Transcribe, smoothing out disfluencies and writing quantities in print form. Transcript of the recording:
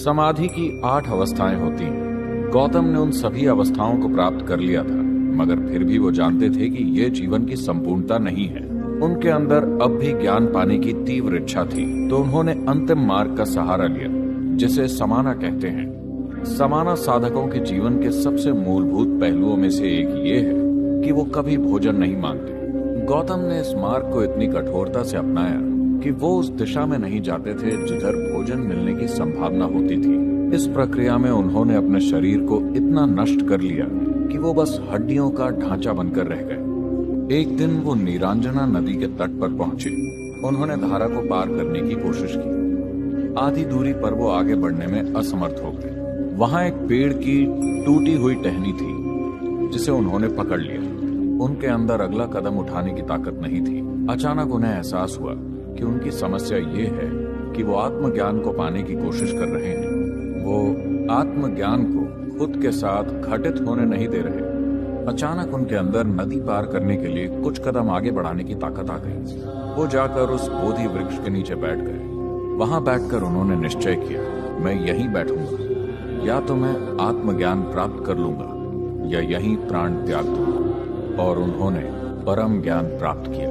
समाधि की 8 अवस्थाएं होती हैं। गौतम ने उन सभी अवस्थाओं को प्राप्त कर लिया था, मगर फिर भी वो जानते थे कि ये जीवन की संपूर्णता नहीं है। उनके अंदर अब भी ज्ञान पाने की तीव्र इच्छा थी, तो उन्होंने अंतिम मार्ग का सहारा लिया, जिसे समाना कहते हैं। समाना साधकों के जीवन के सबसे मूलभूत पहलुओं में से एक ये है कि वो कभी भोजन नहीं मांगते। गौतम ने इस मार्ग को इतनी कठोरता से अपनाया कि वो उस दिशा में नहीं जाते थे जिधर भोजन मिलने की संभावना होती थी। इस प्रक्रिया में उन्होंने अपने शरीर को इतना नष्ट कर लिया कि वो बस हड्डियों का ढांचा बनकर रह गए। एक दिन वो नीरांजना नदी के तट पर पहुंचे। उन्होंने धारा को पार करने की कोशिश की। आधी दूरी पर वो आगे बढ़ने में असमर्थ हो गए। वहां एक पेड़ की टूटी हुई टहनी थी, जिसे उन्होंने पकड़ लिया। उनके अंदर अगला कदम उठाने की ताकत नहीं थी। अचानक उन्हें एहसास हुआ कि उनकी समस्या ये है कि वो आत्मज्ञान को पाने की कोशिश कर रहे हैं। वो आत्मज्ञान को खुद के साथ घटित होने नहीं दे रहे। अचानक उनके अंदर नदी पार करने के लिए कुछ कदम आगे बढ़ाने की ताकत आ गई। वो जाकर उस बोधि वृक्ष के नीचे बैठ गए। वहां बैठकर उन्होंने निश्चय किया, मैं यहीं बैठूंगा। या तो मैं आत्मज्ञान प्राप्त कर लूंगा या यहीं प्राण त्याग दूंगा। और उन्होंने परम ज्ञान प्राप्त किया।